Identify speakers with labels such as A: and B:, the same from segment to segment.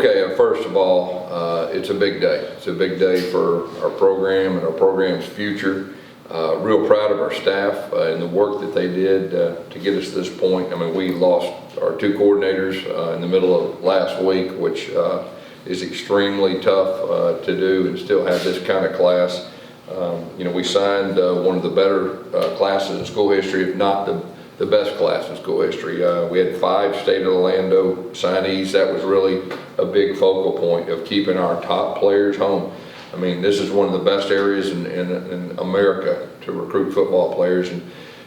A: Okay, first of all, it's a big day. It's a big day for our program and our program's future. Real proud of our staff and the work that they did to get us to this point. I mean, we lost our two coordinators in the middle of last week, which is extremely tough to do and still have this kind of class. We signed one of the better classes in school history, if not the best class in school history. We had 5 state of Orlando signees. That was really a big focal point of keeping our top players home. I mean, this is one of the best areas in America to recruit football players, and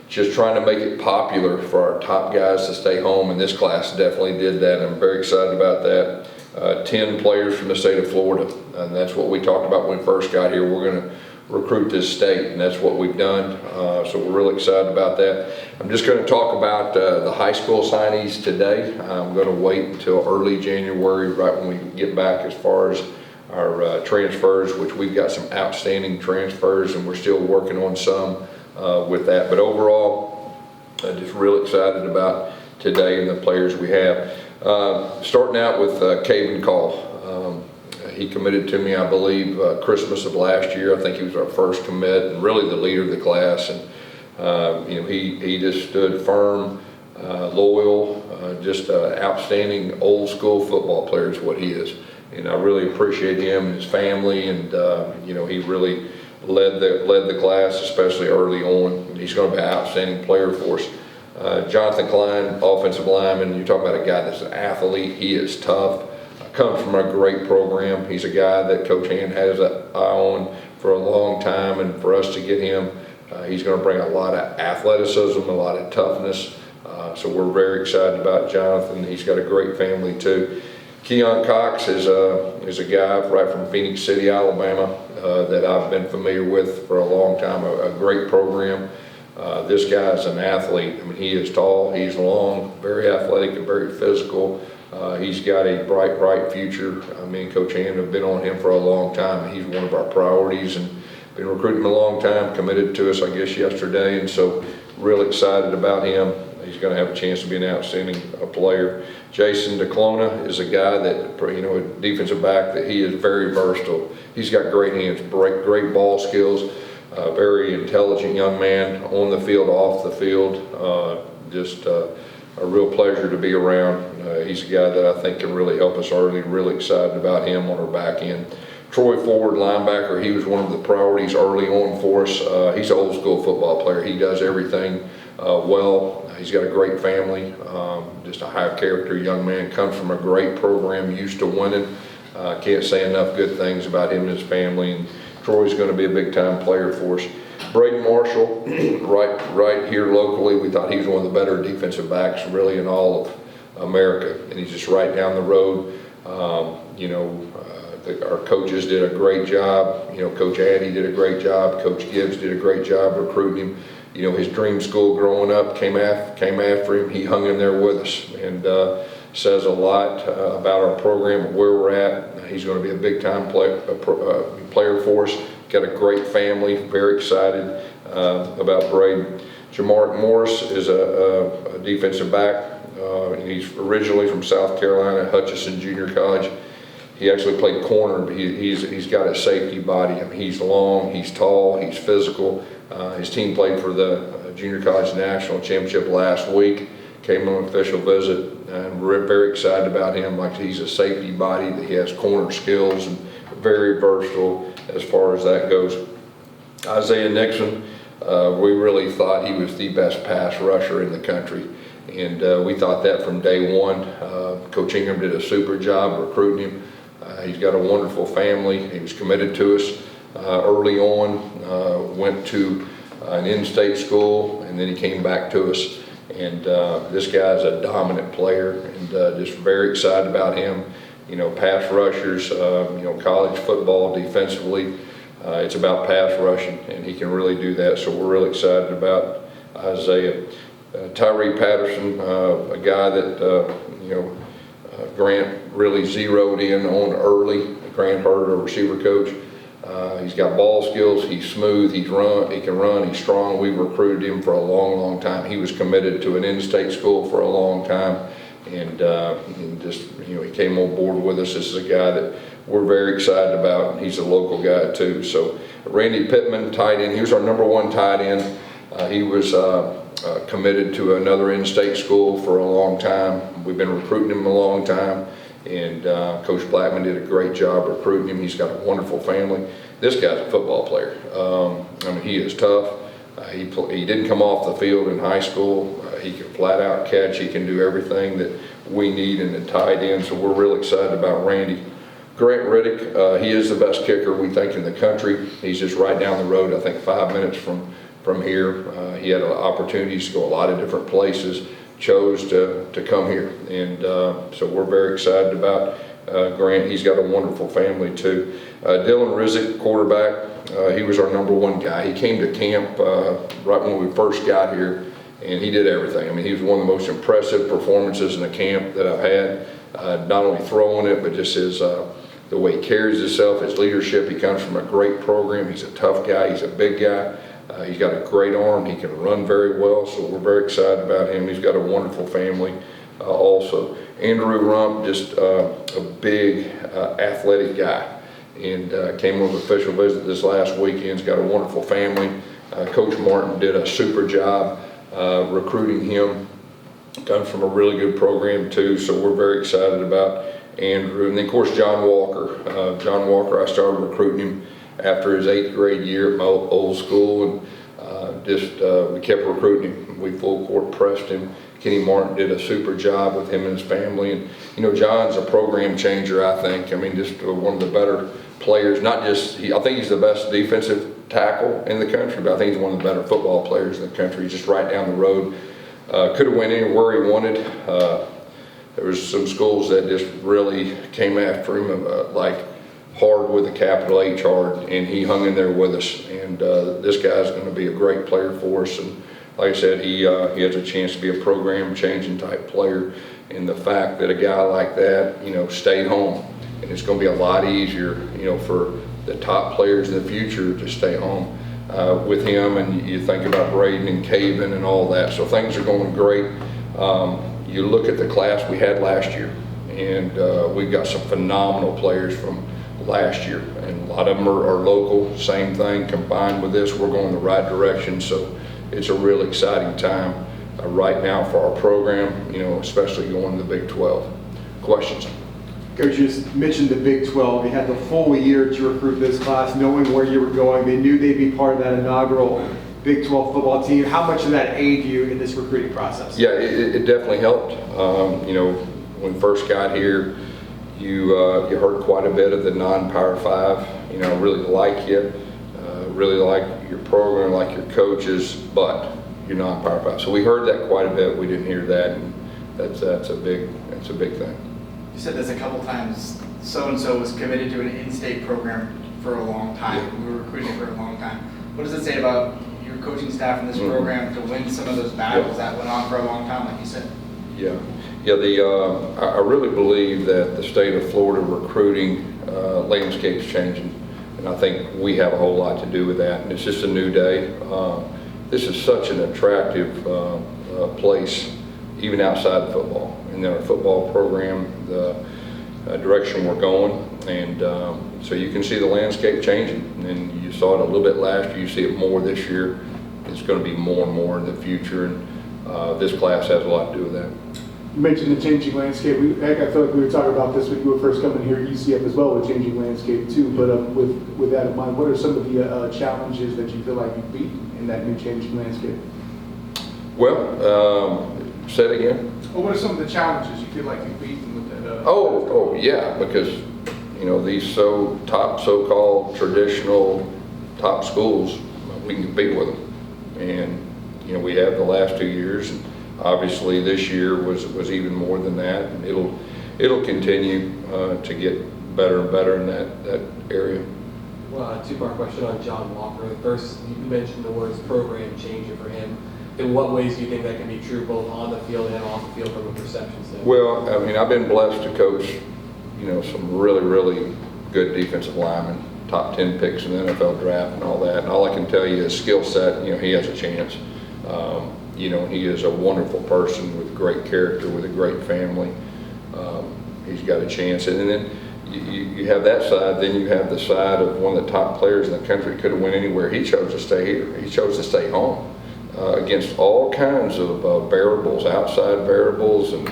A: just trying to make it popular for our top guys to stay home, and this class definitely did that. I'm very excited about that. 10 players from the state of Florida, and that's what we talked about when we first got here. We're going to recruit this state, and that's what we've done. So we're really excited about that. I'm just going to talk about the high school signees today. I'm going to wait until early January, right when we get back, as far as our transfers, which we've got some outstanding transfers, and we're still working on some with that. But overall, I'm just real excited about today and the players we have. Starting out with Caven Call. He committed to me, I believe, Christmas of last year. I think he was our first commit and really the leader of the class. And he just stood firm, loyal, just outstanding old school football player is what he is. And I really appreciate him and his family. And he really led the class, especially early on. And he's going to be an outstanding player for us. Jonathan Klein, offensive lineman. You're talking about a guy that's an athlete. He is tough. Comes from a great program. He's a guy that Coach Hand has an eye on for a long time, and for us to get him, he's going to bring a lot of athleticism, a lot of toughness. So we're very excited about Jonathan. He's got a great family too. Keon Cox is a guy right from Phoenix City, Alabama, that I've been familiar with for a long time. A great program. This guy's an athlete. I mean, he is tall, he's long, very athletic, and very physical. He's got a bright future. Me and Coach Hand have been on him for a long time. He's one of our priorities and been recruiting him a long time, committed to us, I guess, yesterday, and so real excited about him. He's going to have a chance to be an outstanding player. Jason DeClona is a guy that, a defensive back, that he is very versatile. He's got great hands, great ball skills, very intelligent young man on the field, off the field, a real pleasure to be around. He's a guy that I think can really help us early. Really excited about him on our back end. Troy Ford, linebacker, he was one of the priorities early on for us. He's an old school football player. He does everything well. He's got a great family, just a high character young man, comes from a great program, used to winning. Can't say enough good things about him and his family, and Troy's going to be a big time player for us. Braden Marshall, right here locally, we thought he was one of the better defensive backs really in all of America, and he's just right down the road. Our coaches did a great job. Coach Addy did a great job. Coach Gibbs did a great job recruiting him. His dream school growing up came after him. He hung in there with us, and says a lot about our program and where we're at. He's going to be a big time player for us. Got a great family, very excited about Braden. Jamark Morris is a defensive back. He's originally from South Carolina, Hutchinson Junior College. He actually played corner, but he's got a safety body. I mean, he's long, he's tall, he's physical. His team played for the Junior College National Championship last week. Came on an official visit, and we're very excited about him. Like, he's a safety body, that he has corner skills, and very versatile as far as that goes. Isaiah Nixon, we really thought he was the best pass rusher in the country, and we thought that from day one. Coach Ingram did a super job recruiting him. He's got a wonderful family. He was committed to us early on, went to an in-state school, and then he came back to us. And this guy's a dominant player, and just very excited about him. Pass rushers, college football defensively, it's about pass rushing, and he can really do that. So we're really excited about Isaiah. Tyree Patterson, a guy that Grant really zeroed in on early. Grant Hurd, our receiver coach. He's got ball skills, he's smooth, he can run, he's strong. We've recruited him for a long time. He was committed to an in-state school for a long time. and just, he came on board with us. This is a guy that we're very excited about. He's a local guy too. So Randy Pittman, tight end, he was our #1 tight end. He was committed to another in-state school for a long time. We've been recruiting him a long time, and Coach Blackman did a great job recruiting him. He's got a wonderful family. This guy's a football player. He is tough. He didn't come off the field in high school. He can flat out catch. He can do everything that we need in the tight end, so we're real excited about Randy. Grant Riddick, he is the best kicker we think in the country. He's just right down the road, I think 5 minutes from here. He had opportunities to go a lot of different places, chose to come here, and so we're very excited about Grant. He's got a wonderful family too. Dylan Rizek, quarterback, he was our #1 guy. He came to camp right when we first got here, and he did everything. He was one of the most impressive performances in the camp that I've had, not only throwing it, but just the way he carries himself, his leadership. He comes from a great program. He's a tough guy. He's a big guy. He's got a great arm. He can run very well, so we're very excited about him. He's got a wonderful family also. Andrew Rump, just a big athletic guy, and came on an official visit this last weekend. He's got a wonderful family. Coach Martin did a super job recruiting him. Comes from a really good program too, so we're very excited about Andrew. And then of course John Walker. John Walker, I started recruiting him after his 8th grade year at my old school, and we kept recruiting him. We full court pressed him. Kenny Martin did a super job with him and his family, and John's a program changer, I think. Just one of the better players. Not just, I think he's the best defensive tackle in the country, but I think he's one of the better football players in the country. He's just right down the road. Could have went anywhere he wanted. There was some schools that just really came after him, like hard with a capital H hard, and he hung in there with us. And this guy's going to be a great player for us. And like I said, he has a chance to be a program-changing type player. And the fact that a guy like that, stayed home, and it's going to be a lot easier, for the top players in the future to stay home with him. And you think about Braden and Caven and all that. So things are going great. You look at the class we had last year, and we've got some phenomenal players from last year, and a lot of them are local. Same thing combined with this, we're going the right direction. So it's a real exciting time right now for our program, especially going to the Big 12. Questions?
B: Coach, you just mentioned the Big 12. You had the full year to recruit this class, knowing where you were going. They knew they'd be part of that inaugural Big 12 football team. How much did that aid you in this recruiting process?
A: Yeah, it definitely helped. When we first got here, you heard quite a bit of the non-Power 5. Really like you, really like your program, like your coaches, but you're non-Power 5. So we heard that quite a bit. We didn't hear that, and that's a big thing.
C: You said this a couple times. So-and-so was committed to an in-state program for a long time. Yeah. We were recruiting for a long time. What does it say about your coaching staff in this program to win some of those battles that went on for a long time, like you said?
A: Yeah. I really believe that the state of Florida recruiting landscape's changing, and I think we have a whole lot to do with that. And it's just a new day. This is such an attractive place, even outside of football. And our football program, the direction we're going, and so you can see the landscape changing. And you saw it a little bit last year. You see it more this year. It's going to be more and more in the future, and this class has a lot to do with that.
D: You mentioned the changing landscape. I feel like we were talking about this when you were first coming here at UCF as well, with changing landscape too. But with that in mind, what are some of the challenges that you feel like you beat in that new changing landscape?
A: Well, say it again.
D: Well, what are some of the challenges you feel like you've beaten with that?
A: Yeah, because these so-called traditional top schools, we can compete with them, and we have the last 2 years. And obviously, this year was even more than that, and it'll continue to get better and better in that area.
E: Well, a two-part question on John Walker. First, you mentioned the words program changer for him. In what ways do you think that can be true, both on the field and off the field from a perception standpoint?
A: Well, I've been blessed to coach, some really, really good defensive linemen, top 10 picks in the NFL draft and all that. And all I can tell you is skill set, he has a chance. You know, he is a wonderful person with great character, with a great family. He's got a chance. And then you have that side, then you have the side of one of the top players in the country, could have went anywhere. He chose to stay here. He chose to stay home against all kinds of variables, outside variables, and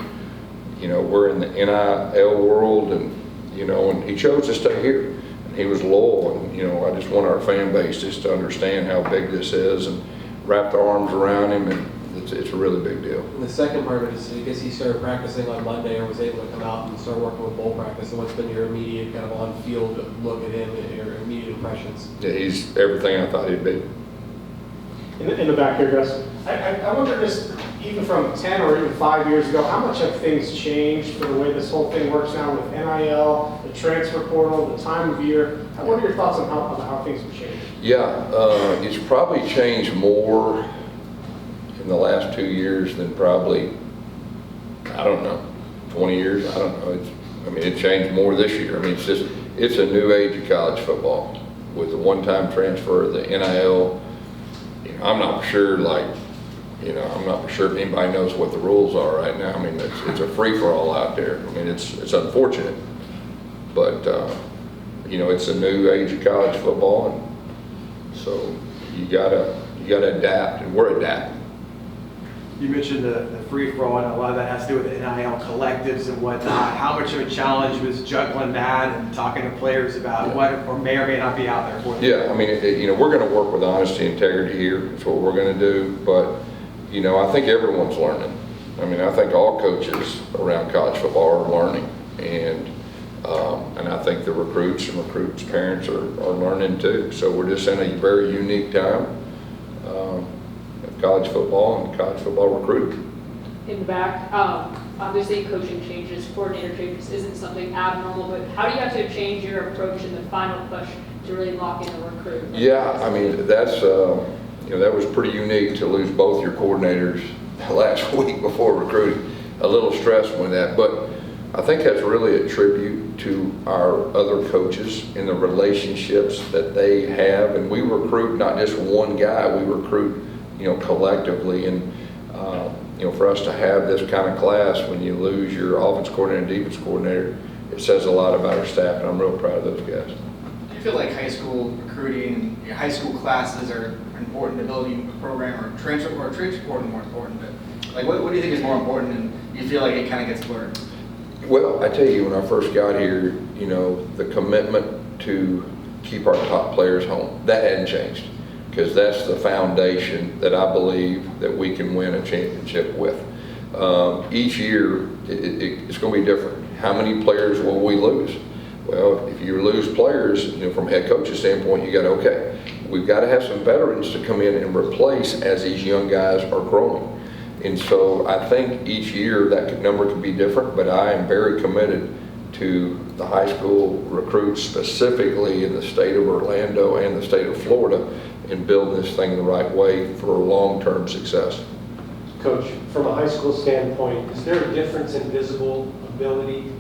A: you know, we're in the NIL world, and you know, and he chose to stay here. And he was loyal, and you know, I just want our fan base just to understand how big this is and wrap their arms around him, and it's a really big deal.
E: And the second part of it is, I guess he started practicing on Monday or was able to come out and start working with bowl practice. So what's been your immediate kind of on-field look at him and your immediate impressions?
A: Yeah, he's everything I thought he'd be.
F: In the back here, Gus. I wonder, just even from 10 or even 5 years ago, how much have things changed for the way this whole thing works now with NIL, the transfer portal, the time of year? What are your thoughts on how things have changed?
A: Yeah, it's probably changed more in the last 2 years than probably, I don't know, 20 years. I don't know. It changed more this year. I mean, it's a new age of college football with the one-time transfer, the NIL. You know, I'm not sure, I'm not sure if anybody knows what the rules are right now. I mean, it's a free-for-all out there. I mean, it's unfortunate, but you know, it's a new age of college football, and so you gotta adapt, and we're adapting.
B: You mentioned the free-for-all, and a lot of that has to do with the NIL collectives and whatnot. How much of a challenge was juggling that and talking to players about what or may or may not be out there for them?
A: Yeah, I mean, you know, we're going to work with honesty and integrity here. That's what we're going to do. But, you know, I think everyone's learning. I mean, I think all coaches around college football are learning. And I think the recruits and recruits' parents are learning too. So we're just in a very unique time. College football and college football recruiting.
G: In the back, obviously coaching changes, coordinator changes isn't something abnormal, but how do you have to change your approach in the final push to really lock in the recruit?
A: Yeah, I mean, that's, you know, that was pretty unique to lose both your coordinators last week before recruiting. A little stress with that, but I think that's really a tribute to our other coaches and the relationships that they have. And we recruit not just one guy, we recruit, you know, collectively. And, you know, for us to have this kind of class, when you lose your offense coordinator and defense coordinator, it says a lot about our staff, and I'm real proud of those guys.
C: Do you feel like high school recruiting, high school classes are important to building a program, or transfer portal more important? But like, what do you think is more important, and you feel like it kind of gets blurred?
A: Well, I tell you, when I first got here, you know, the commitment to keep our top players home, that hadn't changed, because that's the foundation that I believe that we can win a championship with. Each year, it's going to be different. How many players will we lose? Well, if you lose players, you know, from a head coach's standpoint, you got, okay, we've got to have some veterans to come in and replace as these young guys are growing. And so I think each year that number could be different, but I am very committed to the high school recruits, specifically in the state of Orlando and the state of Florida, in building this thing the right way for long-term success.
H: Coach, from a high school standpoint, is there a difference in visible ability,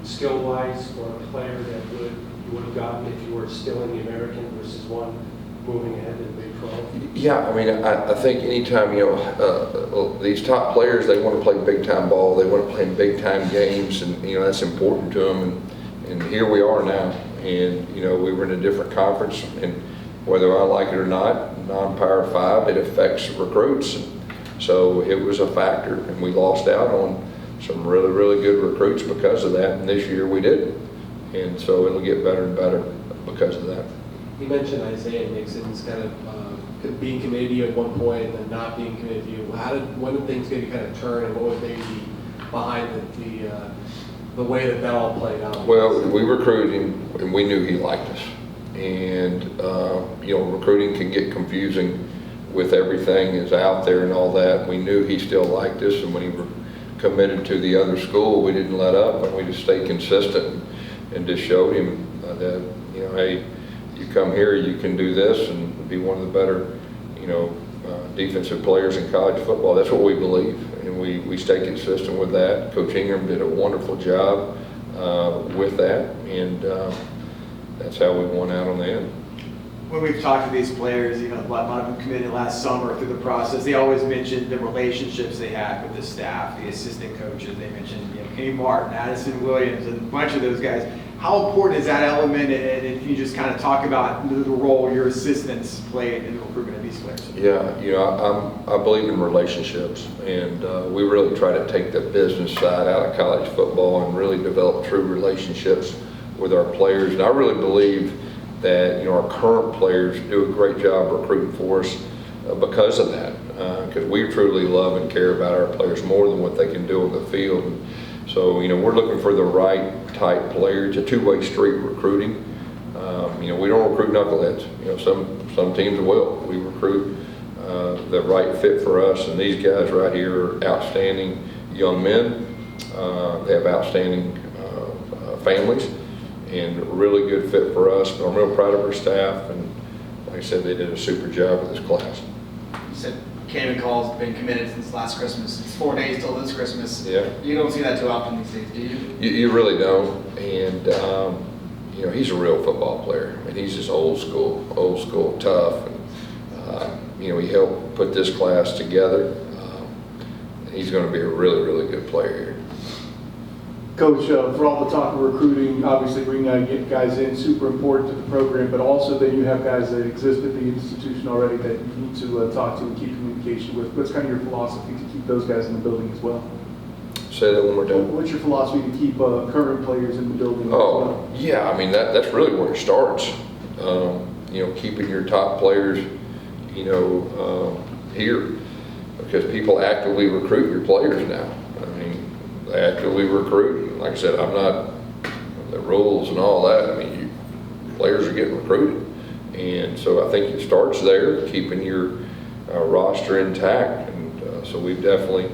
H: skill-wise, for a player that you would have gotten if you were still in the American versus one moving ahead in the Big 12?
A: Yeah, I mean, I think anytime, you know, these top players, they want to play big-time ball, they want to play in big-time games, and, you know, that's important to them, and here we are now, and, you know, we were in a different conference, and whether I like it or not, non-Power 5, it affects recruits, so it was a factor, and we lost out on some really, really good recruits because of that, and this year we didn't, and so it'll get better and better because of that.
E: You mentioned Isaiah Nixon's kind of being committed to you at one point and then not being committed to you. When did things maybe kind of turn, and what would maybe be behind the way that all played out?
A: Well, we recruited him, and we knew he liked us. And, you know, recruiting can get confusing with everything is out there and all that. We knew he still liked us, and when he were committed to the other school, we didn't let up, and we just stayed consistent and just showed him that, you know, hey, you come here, you can do this and be one of the better, you know, defensive players in college football. That's what we believe, and we stay consistent with that. Coach Ingram did a wonderful job with that, and that's how we won out on the end.
B: When we've talked to these players, a lot of them committed last summer through the process, they always mentioned the relationships they had with the staff, the assistant coaches. They mentioned, Kenny Martin, Addison Williams, and a bunch of those guys. How important is that element? And if you just kind of talk about the role your assistants played in the recruitment of these players.
A: Yeah, I believe in relationships, and we really try to take the business side out of college football and really develop true relationships with our players. And I really believe that our current players do a great job recruiting for us because of that, because we truly love and care about our players more than what they can do on the field. And so we're looking for the right type player. It's a two-way street recruiting. We don't recruit knuckleheads. Some teams will. We recruit the right fit for us, and these guys right here are outstanding young men. They have outstanding families, and a really good fit for us. But I'm real proud of our staff, and like I said, they did a super job with this class.
C: You said Kenny McCall's been committed since last Christmas. It's 4 days till this Christmas.
A: Yeah. You
C: don't see that too often these days, do you?
A: You really don't, and he's a real football player. I mean, he's just old school, tough, and he helped put this class together. He's going to be a really, really good player here.
D: Coach, for all the talk of recruiting, obviously bringing guys in, super important to the program, but also then you have guys that exist at the institution already that you need to talk to and keep communication with. What's kind of your philosophy to keep those guys in the building as well?
A: Say that one more time.
D: What's your philosophy to keep current players in the building as well?
A: Yeah, I mean, that's really where it starts. Keeping your top players, here, because people actively recruit your players now. I mean, they actively recruit. Like I said, I'm not the rules and all that. I mean, players are getting recruited, and so I think it starts there, keeping your roster intact, and so we've definitely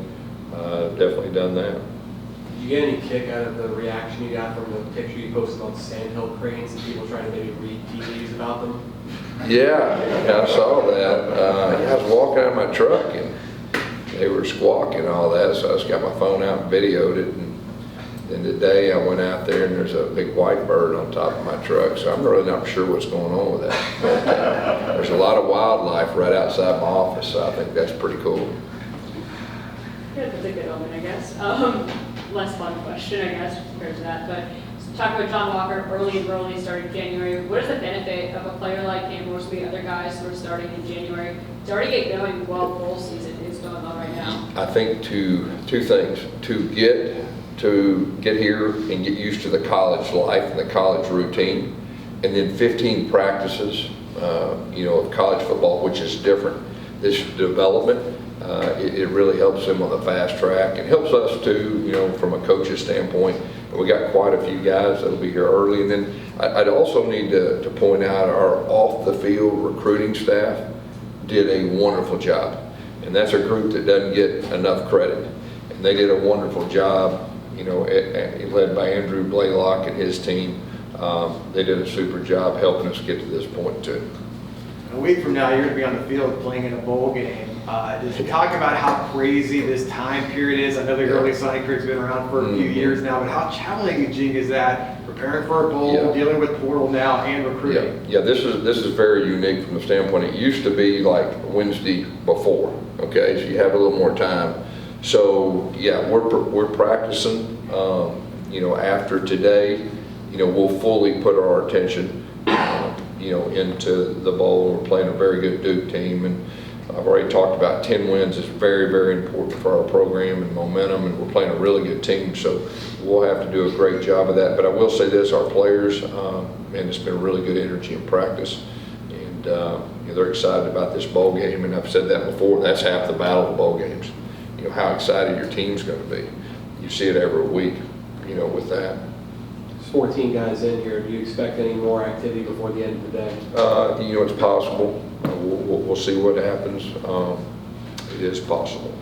A: done that.
E: Did you get any kick out of the reaction you got from the picture you posted on sandhill cranes and people trying to maybe read tea leaves about them?
A: Yeah, I saw that. I was walking out of my truck and they were squawking and all that, so I just got my phone out and videoed it. And then today I went out there and there's a big white bird on top of my truck, so I'm really not sure what's going on with that. But, there's a lot of wildlife right outside my office, so I think that's pretty cool.
G: Yeah, that's a good omen, I guess. Less fun question, I guess, compared to that. But talk about John Walker, early starting January. What is the benefit of a player like him versus the other guys who are starting in January to already get going while bowl season is going on right now?
A: I think two things: to get here and get used to the college life and the college routine, and then 15 practices, of college football, which is different. This development. It really helps them on the fast track and helps us too, from a coach's standpoint. And we got quite a few guys that'll be here early. And then I'd also need to point out our off the field recruiting staff did a wonderful job. And that's a group that doesn't get enough credit. And they did a wonderful job, led by Andrew Blaylock and his team. They did a super job helping us get to this point too.
B: A week from now, you're going to be on the field playing in a bowl game. Just talk about how crazy this time period is. I know the early signing period's been around for a few years now, but how challenging is that? Preparing for a bowl, dealing with portal now, and recruiting.
A: Yeah. This is very unique from the standpoint. It used to be like Wednesday before. Okay, so you have a little more time. So yeah, we're practicing. After today, we'll fully put our attention. Into the bowl. We're playing a very good Duke team, and I've already talked about 10 wins is very, very important for our program and momentum, and we're playing a really good team, so we'll have to do a great job of that. But I will say this, our players, and it's been really good energy in practice, and they're excited about this bowl game, and I've said that before, that's half the battle of bowl games. How excited your team's going to be. You see it every week, with that.
E: 14 guys in here. Do you expect any more activity before the end of the day?
A: It's possible. We'll see what happens. It is possible.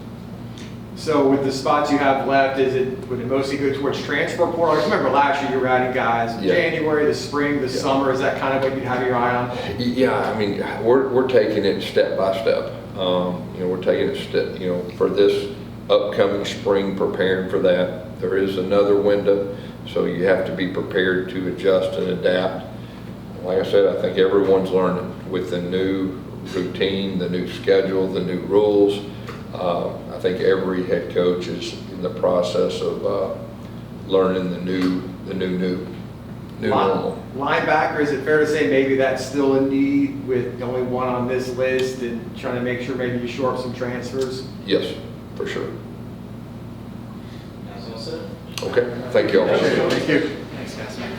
B: So with the spots you have left, would it mostly go towards transfer portal? I remember last year you were adding guys in January, the spring, the summer. Is that kind of what you'd have your eye on?
A: Yeah, I mean, we're taking it step by step. We're taking it step, for this upcoming spring, preparing for that. There is another window, so you have to be prepared to adjust and adapt. like I said, I think everyone's learning with the new routine, the new schedule, the new rules. I think every head coach is in the process of learning the new normal.
B: Linebacker, is it fair to say maybe that's still a need with only one on this list and trying to make sure maybe you shore up some transfers?
A: Yes, for sure.
C: That's all set.
A: Okay, thank you all.
B: Thank you.
C: Thanks, guys.